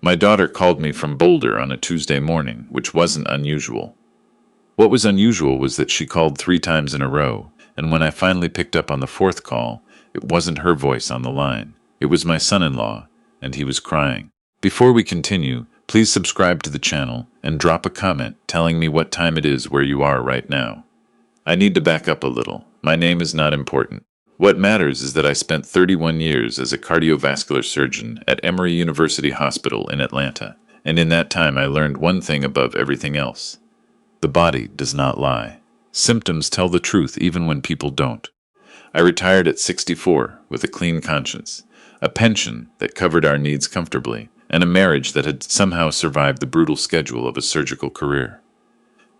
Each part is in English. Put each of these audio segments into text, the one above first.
My daughter called me from Boulder on a Tuesday morning, which wasn't unusual. What was unusual was that she called 3 times in a row, and when I finally picked up on the fourth call, it wasn't her voice on the line. It was my son-in-law, and he was crying. Before we continue, please subscribe to the channel and drop a comment telling me what time it is where you are right now. I need to back up a little. My name is not important. What matters is that I spent 31 years as a cardiovascular surgeon at Emory University Hospital in Atlanta, and in that time I learned one thing above everything else. The body does not lie. Symptoms tell the truth even when people don't. I retired at 64 with a clean conscience, a pension that covered our needs comfortably, and a marriage that had somehow survived the brutal schedule of a surgical career.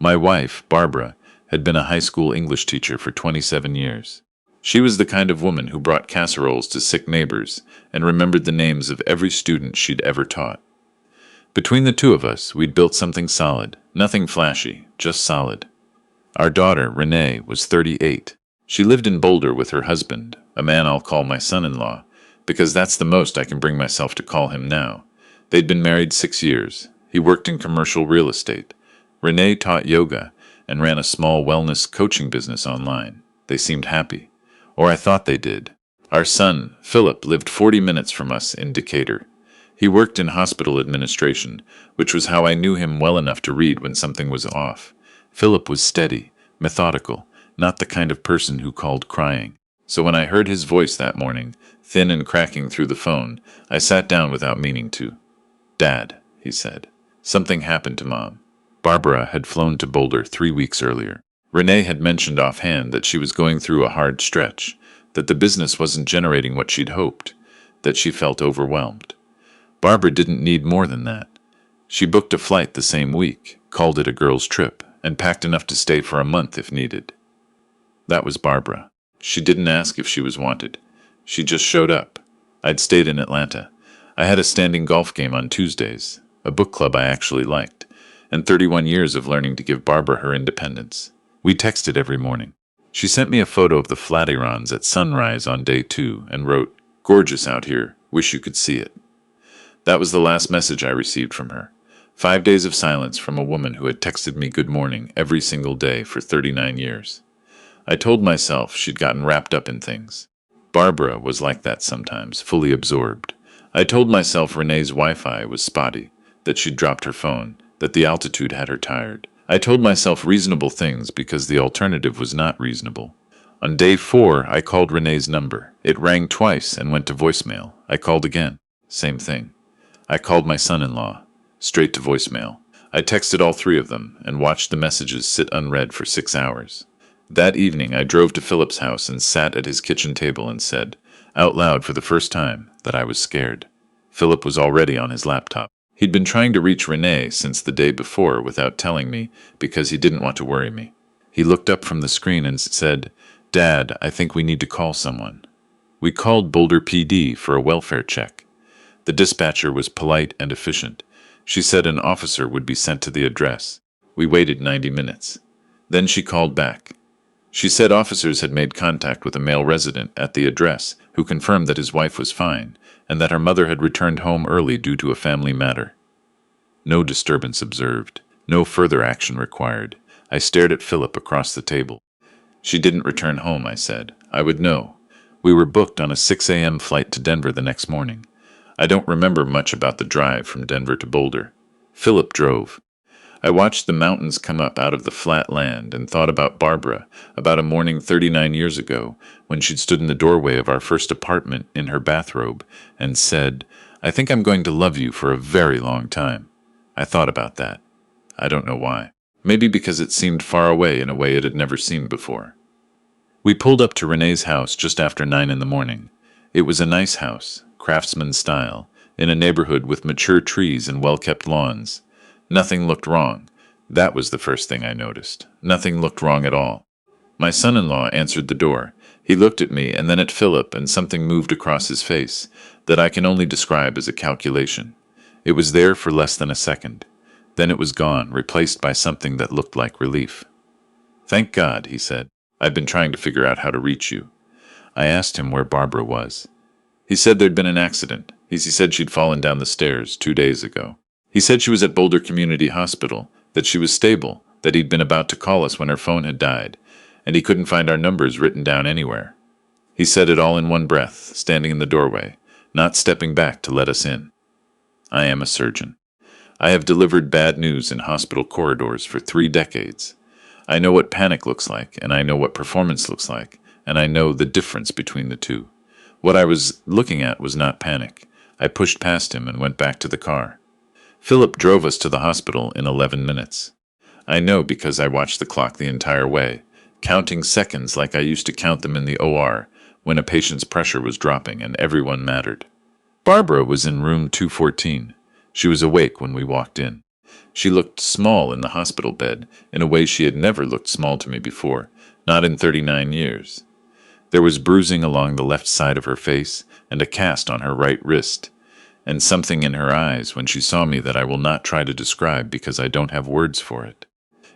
My wife, Barbara, had been a high school English teacher for 27 years. She was the kind of woman who brought casseroles to sick neighbors and remembered the names of every student she'd ever taught. Between the two of us, we'd built something solid, nothing flashy, just solid. Our daughter, Renee, was 38. She lived in Boulder with her husband, a man I'll call my son-in-law, because that's the most I can bring myself to call him now. They'd been married 6 years. He worked in commercial real estate. Renee taught yoga and ran a small wellness coaching business online. They seemed happy. Or I thought they did. Our son, Philip, lived 40 minutes from us in Decatur. He worked in hospital administration, which was how I knew him well enough to read when something was off. Philip was steady, methodical, not the kind of person who called crying. So when I heard his voice that morning, thin and cracking through the phone, I sat down without meaning to. "Dad," he said, "something happened to Mom." Barbara had flown to Boulder 3 weeks earlier. Renee had mentioned offhand that she was going through a hard stretch, that the business wasn't generating what she'd hoped, that she felt overwhelmed. Barbara didn't need more than that. She booked a flight the same week, called it a girl's trip, and packed enough to stay for a month if needed. That was Barbara. She didn't ask if she was wanted. She just showed up. I'd stayed in Atlanta. I had a standing golf game on Tuesdays, a book club I actually liked, and 31 years of learning to give Barbara her independence. We texted every morning. She sent me a photo of the Flatirons at sunrise on day 2 and wrote, "Gorgeous out here. Wish you could see it." That was the last message I received from her. 5 days of silence from a woman who had texted me good morning every single day for 39 years. I told myself she'd gotten wrapped up in things. Barbara was like that sometimes, fully absorbed. I told myself Renee's Wi-Fi was spotty, that she'd dropped her phone, that the altitude had her tired. I told myself reasonable things because the alternative was not reasonable. On day 4, I called Renee's number. It rang twice and went to voicemail. I called again. Same thing. I called my son-in-law. Straight to voicemail. I texted all 3 of them and watched the messages sit unread for 6 hours. That evening, I drove to Philip's house and sat at his kitchen table and said, out loud for the first time, that I was scared. Philip was already on his laptop. He'd been trying to reach Renee since the day before without telling me because he didn't want to worry me. He looked up from the screen and said, "Dad, I think we need to call someone." We called Boulder PD for a welfare check. The dispatcher was polite and efficient. She said an officer would be sent to the address. We waited 90 minutes. Then she called back. She said officers had made contact with a male resident at the address who confirmed that his wife was fine and that her mother had returned home early due to a family matter. No disturbance observed. No further action required. I stared at Philip across the table. She didn't return home, I said. I would know. We were booked on a 6 a.m. flight to Denver the next morning. I don't remember much about the drive from Denver to Boulder. Philip drove. I watched the mountains come up out of the flat land and thought about Barbara, about a morning 39 years ago when she'd stood in the doorway of our first apartment in her bathrobe and said, "I think I'm going to love you for a very long time." I thought about that. I don't know why. Maybe because it seemed far away in a way it had never seemed before. We pulled up to Renee's house just after 9 in the morning. It was a nice house, craftsman style, in a neighborhood with mature trees and well-kept lawns. Nothing looked wrong. That was the first thing I noticed. Nothing looked wrong at all. My son-in-law answered the door. He looked at me and then at Philip, and something moved across his face that I can only describe as a calculation. It was there for less than a second. Then it was gone, replaced by something that looked like relief. "Thank God," he said. "I've been trying to figure out how to reach you." I asked him where Barbara was. He said there'd been an accident. He said she'd fallen down the stairs 2 days ago. He said she was at Boulder Community Hospital, that she was stable, that he'd been about to call us when her phone had died, and he couldn't find our numbers written down anywhere. He said it all in one breath, standing in the doorway, not stepping back to let us in. I am a surgeon. I have delivered bad news in hospital corridors for 3 decades. I know what panic looks like, and I know what performance looks like, and I know the difference between the two. What I was looking at was not panic. I pushed past him and went back to the car. Philip drove us to the hospital in 11 minutes. I know because I watched the clock the entire way, counting seconds like I used to count them in the OR when a patient's pressure was dropping and everyone mattered. Barbara was in room 214. She was awake when we walked in. She looked small in the hospital bed in a way she had never looked small to me before, not in 39 years. There was bruising along the left side of her face and a cast on her right wrist, and something in her eyes when she saw me that I will not try to describe because I don't have words for it.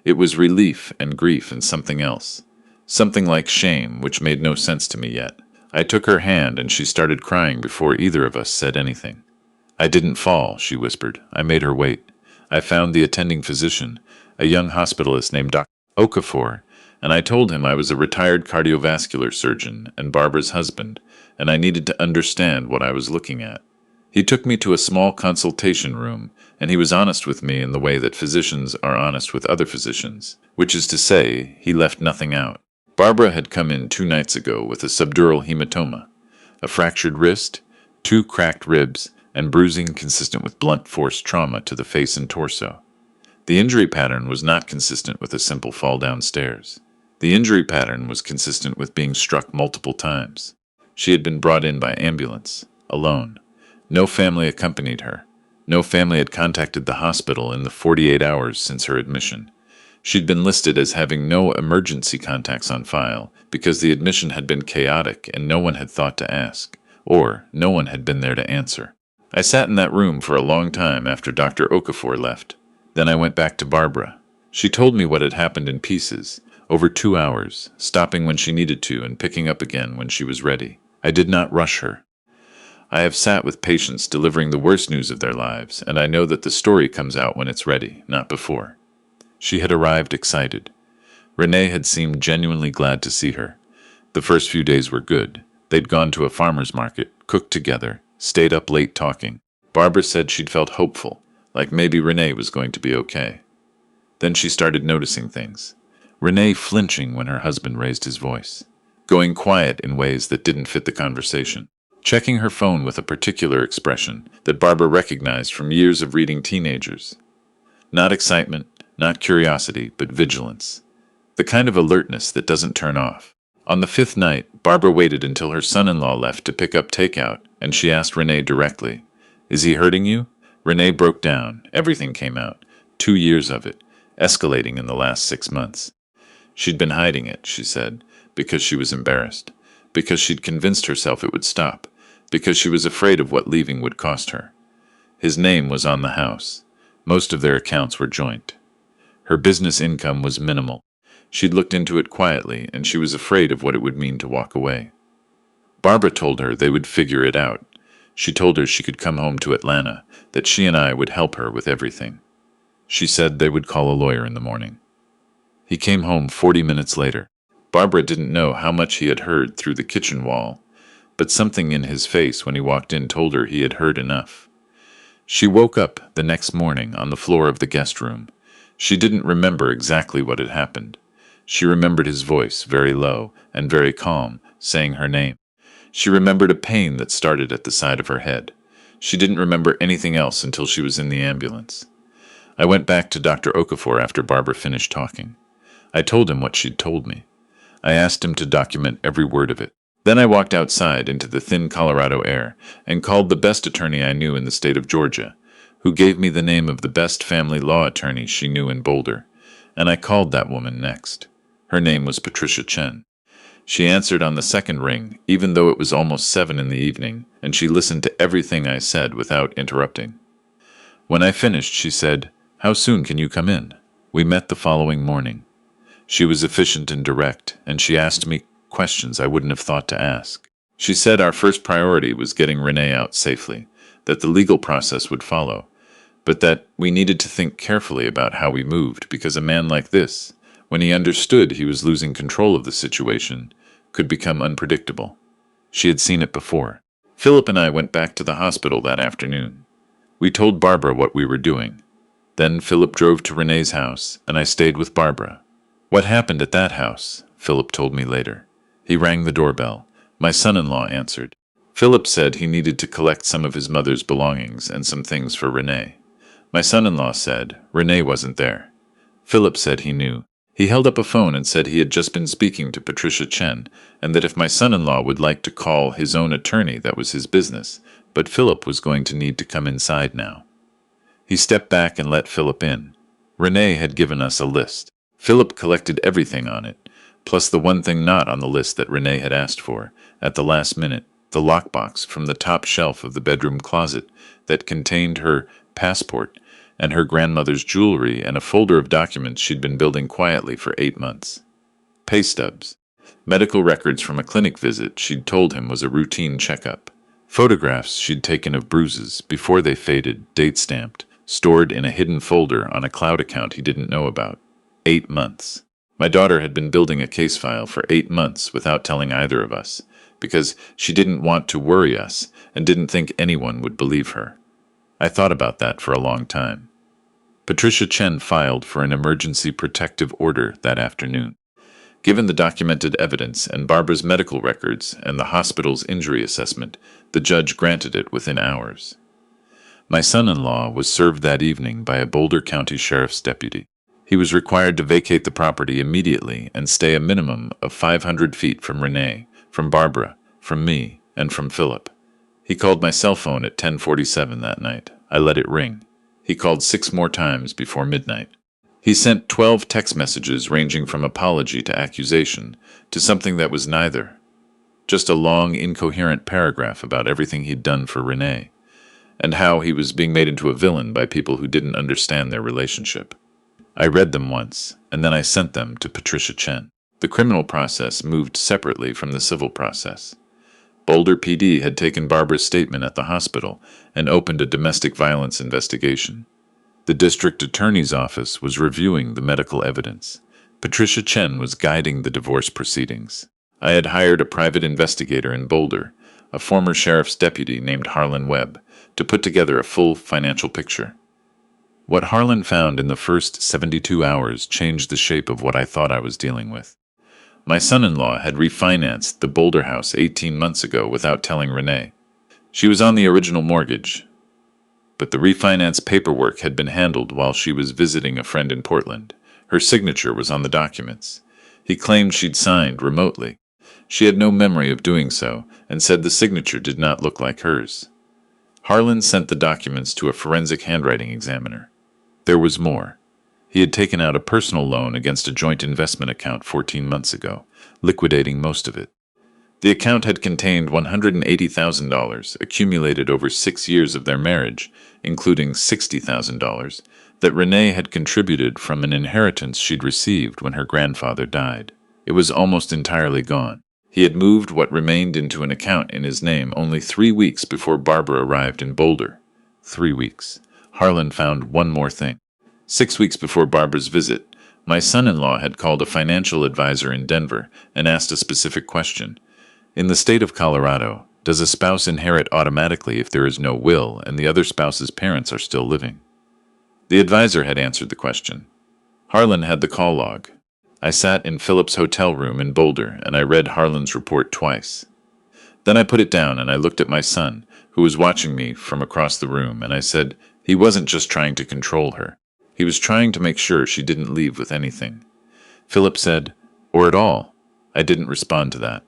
It was relief and grief and something else. Something like shame, which made no sense to me yet. I took her hand and she started crying before either of us said anything. I didn't fall, she whispered. I made her wait. I found the attending physician, a young hospitalist named Dr. Okafor, and I told him I was a retired cardiovascular surgeon and Barbara's husband, and I needed to understand what I was looking at. He took me to a small consultation room, and he was honest with me in the way that physicians are honest with other physicians, which is to say, he left nothing out. Barbara had come in 2 nights ago with a subdural hematoma, a fractured wrist, 2 cracked ribs, and bruising consistent with blunt force trauma to the face and torso. The injury pattern was not consistent with a simple fall downstairs. The injury pattern was consistent with being struck multiple times. She had been brought in by ambulance, alone. No family accompanied her. No family had contacted the hospital in the 48 hours since her admission. She'd been listed as having no emergency contacts on file because the admission had been chaotic and no one had thought to ask, or no one had been there to answer. I sat in that room for a long time after Dr. Okafor left. Then I went back to Barbara. She told me what had happened in pieces, over 2 hours, stopping when she needed to and picking up again when she was ready. I did not rush her. I have sat with patients delivering the worst news of their lives, and I know that the story comes out when it's ready, not before. She had arrived excited. Renee had seemed genuinely glad to see her. The first few days were good. They'd gone to a farmer's market, cooked together, stayed up late talking. Barbara said she'd felt hopeful, like maybe Renee was going to be okay. Then she started noticing things. Renee flinching when her husband raised his voice, going quiet in ways that didn't fit the conversation, checking her phone with a particular expression that Barbara recognized from years of reading teenagers. Not excitement, not curiosity, but vigilance. The kind of alertness that doesn't turn off. On the 5th night, Barbara waited until her son-in-law left to pick up takeout, and she asked Renee directly, "Is he hurting you?" Renee broke down. Everything came out. 2 years of it, escalating in the last 6 months. She'd been hiding it, she said, because she was embarrassed, because she'd convinced herself it would stop, because she was afraid of what leaving would cost her. His name was on the house. Most of their accounts were joint. Her business income was minimal. She'd looked into it quietly, and she was afraid of what it would mean to walk away. Barbara told her they would figure it out. She told her she could come home to Atlanta, that she and I would help her with everything. She said they would call a lawyer in the morning. He came home 40 minutes later. Barbara didn't know how much he had heard through the kitchen wall, but something in his face when he walked in told her he had heard enough. She woke up the next morning on the floor of the guest room. She didn't remember exactly what had happened. She remembered his voice, very low and very calm, saying her name. She remembered a pain that started at the side of her head. She didn't remember anything else until she was in the ambulance. I went back to Dr. Okafor after Barbara finished talking. I told him what she'd told me. I asked him to document every word of it. Then I walked outside into the thin Colorado air and called the best attorney I knew in the state of Georgia, who gave me the name of the best family law attorney she knew in Boulder, and I called that woman next. Her name was Patricia Chen. She answered on the second ring, even though it was almost 7 in the evening, and she listened to everything I said without interrupting. When I finished, she said, "How soon can you come in?" We met the following morning. She was efficient and direct, and she asked me questions I wouldn't have thought to ask. She said our first priority was getting Renee out safely, that the legal process would follow, but that we needed to think carefully about how we moved because a man like this, when he understood he was losing control of the situation, could become unpredictable. She had seen it before. Philip and I went back to the hospital that afternoon. We told Barbara what we were doing. Then Philip drove to Renee's house, and I stayed with Barbara. What happened at that house? Philip told me later. He rang the doorbell. My son-in-law answered. Philip said he needed to collect some of his mother's belongings and some things for Renee. My son-in-law said Renee wasn't there. Philip said he knew. He held up a phone and said he had just been speaking to Patricia Chen, and that if my son-in-law would like to call his own attorney, that was his business, but Philip was going to need to come inside now. He stepped back and let Philip in. Renee had given us a list. Philip collected everything on it, plus the one thing not on the list that Renee had asked for, at the last minute, the lockbox from the top shelf of the bedroom closet that contained her passport and her grandmother's jewelry and a folder of documents she'd been building quietly for 8 months. Pay stubs. Medical records from a clinic visit she'd told him was a routine checkup. Photographs she'd taken of bruises before they faded, date-stamped, stored in a hidden folder on a cloud account he didn't know about. 8 months. My daughter had been building a case file for 8 months without telling either of us, because she didn't want to worry us and didn't think anyone would believe her. I thought about that for a long time. Patricia Chen filed for an emergency protective order that afternoon. Given the documented evidence and Barbara's medical records and the hospital's injury assessment, the judge granted it within hours. My son-in-law was served that evening by a Boulder County Sheriff's deputy. He was required to vacate the property immediately and stay a minimum of 500 feet from Renee, from Barbara, from me, and from Philip. He called my cell phone at 10:47 that night. I let it ring. He called 6 more times before midnight. He sent 12 text messages ranging from apology to accusation to something that was neither. Just a long, incoherent paragraph about everything he'd done for Renee, and how he was being made into a villain by people who didn't understand their relationship. I read them once, and then I sent them to Patricia Chen. The criminal process moved separately from the civil process. Boulder PD had taken Barbara's statement at the hospital and opened a domestic violence investigation. The district attorney's office was reviewing the medical evidence. Patricia Chen was guiding the divorce proceedings. I had hired a private investigator in Boulder, a former sheriff's deputy named Harlan Webb, to put together a full financial picture. What Harlan found in the first 72 hours changed the shape of what I thought I was dealing with. My son-in-law had refinanced the Boulder house 18 months ago without telling Renee. She was on the original mortgage, but the refinance paperwork had been handled while she was visiting a friend in Portland. Her signature was on the documents. He claimed she'd signed remotely. She had no memory of doing so, and said the signature did not look like hers. Harlan sent the documents to a forensic handwriting examiner. There was more. He had taken out a personal loan against a joint investment account 14 months ago, liquidating most of it. The account had contained $180,000 accumulated over 6 years of their marriage, including $60,000 that Renee had contributed from an inheritance she'd received when her grandfather died. It was almost entirely gone. He had moved what remained into an account in his name only 3 weeks before Barbara arrived in Boulder. 3 weeks. Harlan found one more thing. 6 weeks before Barbara's visit, my son-in-law had called a financial advisor in Denver and asked a specific question. In the state of Colorado, does a spouse inherit automatically if there is no will and the other spouse's parents are still living? The advisor had answered the question. Harlan had the call log. I sat in Philip's hotel room in Boulder and I read Harlan's report twice. Then I put it down and I looked at my son, who was watching me from across the room, and I said, he wasn't just trying to control her. He was trying to make sure she didn't leave with anything. Philip said, or at all. I didn't respond to that.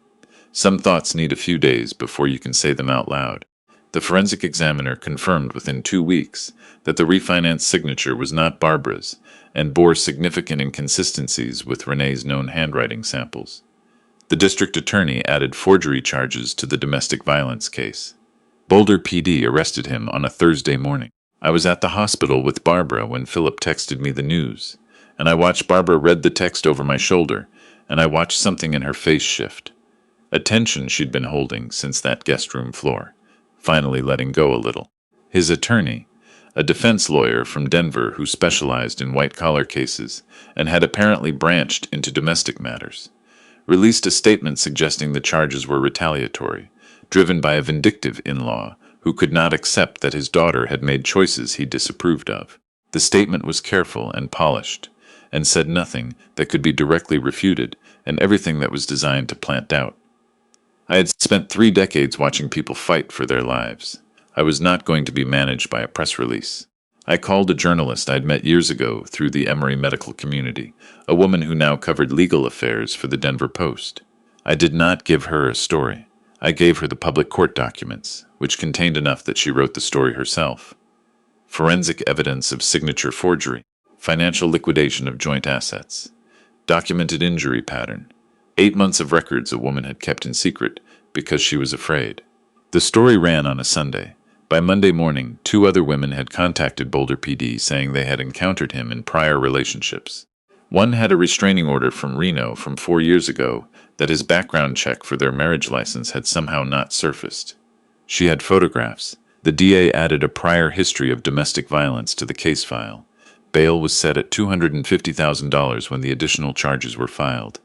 Some thoughts need a few days before you can say them out loud. The forensic examiner confirmed within 2 weeks that the refinance signature was not Barbara's and bore significant inconsistencies with Renee's known handwriting samples. The district attorney added forgery charges to the domestic violence case. Boulder PD arrested him on a Thursday morning. I was at the hospital with Barbara when Philip texted me the news, and I watched Barbara read the text over my shoulder, and I watched something in her face shift. a tension she'd been holding since that guest room floor, finally letting go a little. His attorney, a defense lawyer from Denver who specialized in white-collar cases and had apparently branched into domestic matters, released a statement suggesting the charges were retaliatory, driven by a vindictive in-law who could not accept that his daughter had made choices he disapproved of. The statement was careful and polished, and said nothing that could be directly refuted, and everything that was designed to plant doubt. I had spent 3 decades watching people fight for their lives. I was not going to be managed by a press release. I called a journalist I'd met years ago through the Emory medical community, a woman who now covered legal affairs for the Denver Post. I did not give her a story. I gave her the public court documents, which contained enough that she wrote the story herself. Forensic evidence of signature forgery, financial liquidation of joint assets, documented injury pattern, 8 months of records a woman had kept in secret because she was afraid. The story ran on a Sunday. By Monday morning, 2 other women had contacted Boulder PD saying they had encountered him in prior relationships. One had a restraining order from Reno from 4 years ago that his background check for their marriage license had somehow not surfaced. She had photographs. The DA added a prior history of domestic violence to the case file. Bail was set at $250,000 when the additional charges were filed.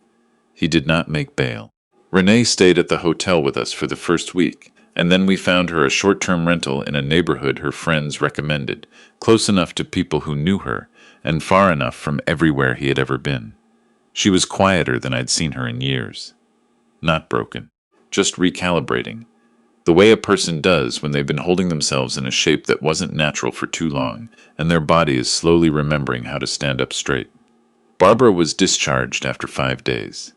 He did not make bail. Renee stayed at the hotel with us for the first week, and then we found her a short-term rental in a neighborhood her friends recommended, close enough to people who knew her, and far enough from everywhere he had ever been. She was quieter than I'd seen her in years. Not broken, just recalibrating. The way a person does when they've been holding themselves in a shape that wasn't natural for too long, and their body is slowly remembering how to stand up straight. Barbara was discharged after 5 days.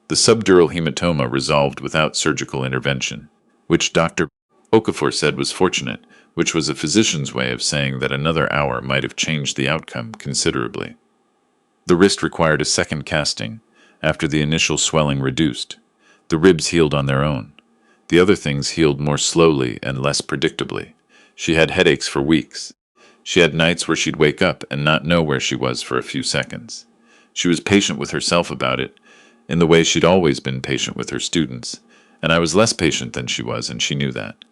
The subdural hematoma resolved without surgical intervention, which Dr. Okafor said was fortunate, which was a physician's way of saying that another hour might have changed the outcome considerably. The wrist required a second casting, after the initial swelling reduced. The ribs healed on their own. The other things healed more slowly and less predictably. She had headaches for weeks. She had nights where she'd wake up and not know where she was for a few seconds. She was patient with herself about it, in the way she'd always been patient with her students, and I was less patient than she was, and she knew that.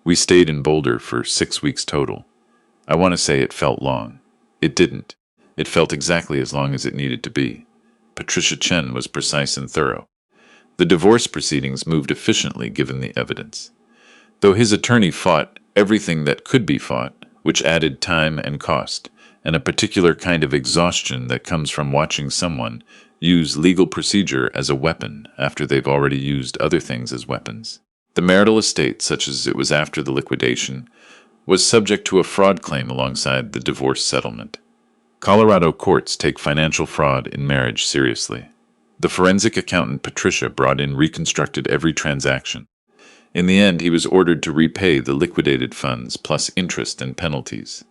We stayed in Boulder for 6 weeks total. I want to say it felt long. It didn't. It felt exactly as long as it needed to be. Patricia Chen was precise and thorough. The divorce proceedings moved efficiently given the evidence. Though his attorney fought everything that could be fought, which added time and cost, and a particular kind of exhaustion that comes from watching someone use legal procedure as a weapon after they've already used other things as weapons. The marital estate, such as it was after the liquidation, was subject to a fraud claim alongside the divorce settlement. Colorado courts take financial fraud in marriage seriously. The forensic accountant Patricia brought in reconstructed every transaction. In the end, he was ordered to repay the liquidated funds plus interest and penalties.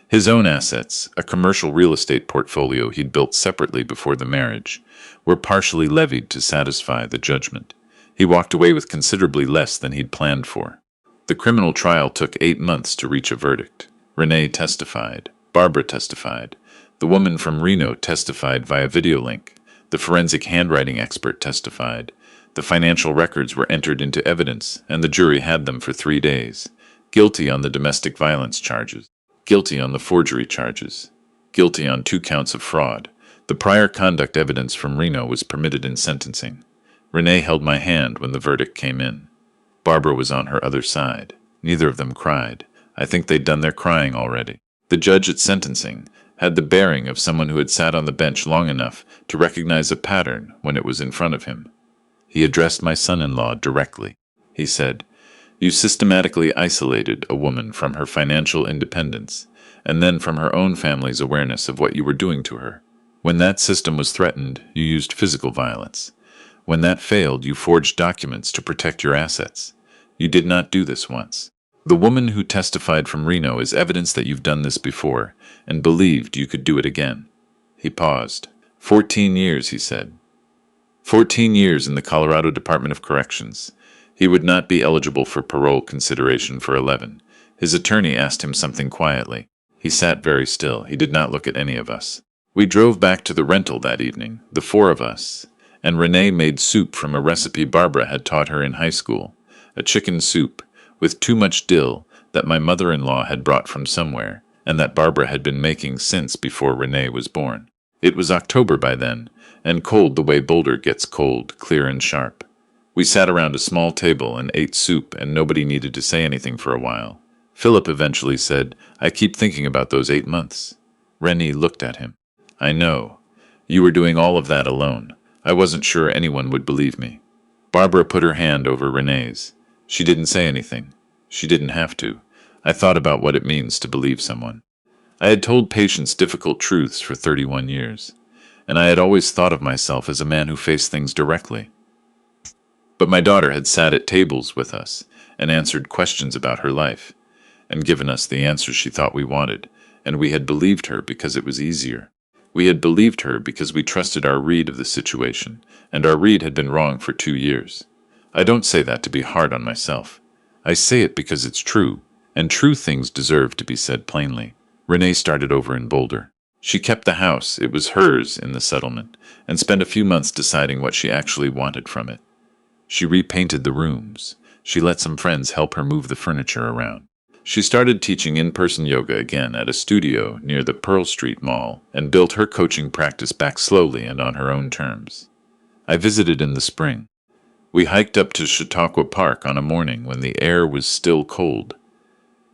His own assets, a commercial real estate portfolio he'd built separately before the marriage, were partially levied to satisfy the judgment. He walked away with considerably less than he'd planned for. The criminal trial took 8 months to reach a verdict. Renee testified. Barbara testified. The woman from Reno testified via video link. The forensic handwriting expert testified. The financial records were entered into evidence, and the jury had them for 3 days. Guilty on the domestic violence charges. Guilty on the forgery charges. Guilty on 2 counts of fraud. The prior conduct evidence from Reno was permitted in sentencing. Renee held my hand when the verdict came in. Barbara was on her other side. Neither of them cried. I think they'd done their crying already. The judge at sentencing had the bearing of someone who had sat on the bench long enough to recognize a pattern when it was in front of him. He addressed my son-in-law directly. He said, "You systematically isolated a woman from her financial independence, and then from her own family's awareness of what you were doing to her. When that system was threatened, you used physical violence. When that failed, you forged documents to protect your assets. You did not do this once. The woman who testified from Reno is evidence that you've done this before, and believed you could do it again." He paused. 14 years, he said. 14 years in the Colorado Department of Corrections. He would not be eligible for parole consideration for 11. His attorney asked him something quietly. He sat very still. He did not look at any of us. We drove back to the rental that evening, the 4 of us, And Renee made soup from a recipe Barbara had taught her in high school, a chicken soup with too much dill that my mother-in-law had brought from somewhere, and that Barbara had been making since before Renee was born. It was October by then, and cold the way Boulder gets cold, clear and sharp. We sat around a small table and ate soup, and nobody needed to say anything for a while. Philip eventually said, "I keep thinking about those 8 months." Rennie looked at him. "I know. You were doing all of that alone. I wasn't sure anyone would believe me." Barbara put her hand over Renee's. She didn't say anything. She didn't have to. I thought about what it means to believe someone. I had told patients difficult truths for 31 years, and I had always thought of myself as a man who faced things directly. But my daughter had sat at tables with us and answered questions about her life, and given us the answers she thought we wanted, and we had believed her because it was easier. We had believed her because we trusted our read of the situation, and our read had been wrong for 2 years. I don't say that to be hard on myself. I say it because it's true, and true things deserve to be said plainly. Renee started over in Boulder. She kept the house, it was hers in the settlement, and spent a few months deciding what she actually wanted from it. She repainted the rooms. She let some friends help her move the furniture around. She started teaching in-person yoga again at a studio near the Pearl Street Mall and built her coaching practice back slowly and on her own terms. I visited in the spring. We hiked up to Chautauqua Park on a morning when the air was still cold.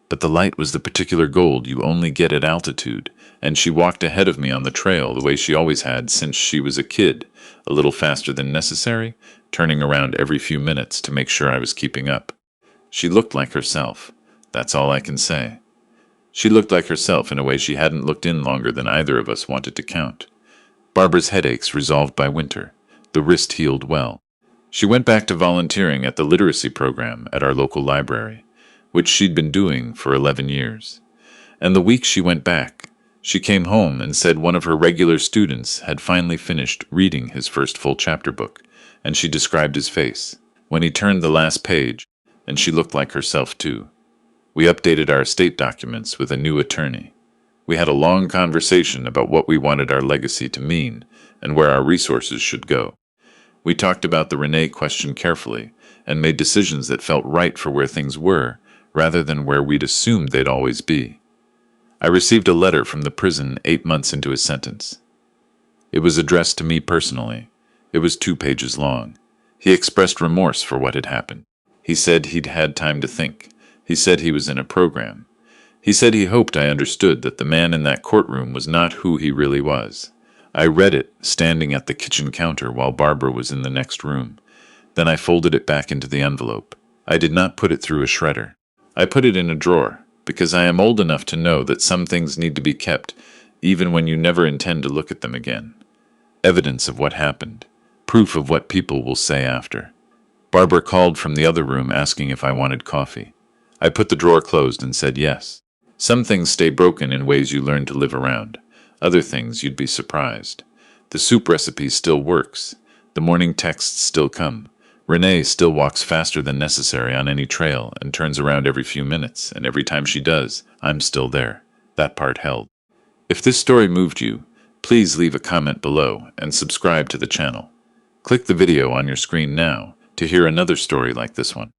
But the light was the particular gold you only get at altitude, and she walked ahead of me on the trail the way she always had since she was a kid, a little faster than necessary, turning around every few minutes to make sure I was keeping up. She looked like herself. That's all I can say. She looked like herself in a way she hadn't looked in longer than either of us wanted to count. Barbara's headaches resolved by winter. The wrist healed well. She went back to volunteering at the literacy program at our local library, which she'd been doing for 11 years. And the week she went back, she came home and said one of her regular students had finally finished reading his first full chapter book, and she described his face when he turned the last page, and she looked like herself too. We updated our estate documents with a new attorney. We had a long conversation about what we wanted our legacy to mean and where our resources should go. We talked about the Renee question carefully and made decisions that felt right for where things were rather than where we'd assumed they'd always be. I received a letter from the prison 8 months into his sentence. It was addressed to me personally. It was 2 pages long. He expressed remorse for what had happened. He said he'd had time to think. He said he was in a program. He said he hoped I understood that the man in that courtroom was not who he really was. I read it, standing at the kitchen counter while Barbara was in the next room. Then I folded it back into the envelope. I did not put it through a shredder. I put it in a drawer, because I am old enough to know that some things need to be kept, even when you never intend to look at them again. Evidence of what happened. Proof of what people will say after. Barbara called from the other room asking if I wanted coffee. I put the drawer closed and said yes. Some things stay broken in ways you learn to live around. Other things you'd be surprised. The soup recipe still works. The morning texts still come. Renee still walks faster than necessary on any trail and turns around every few minutes, and every time she does, I'm still there. That part held. If this story moved you, please leave a comment below and subscribe to the channel. Click the video on your screen now to hear another story like this one.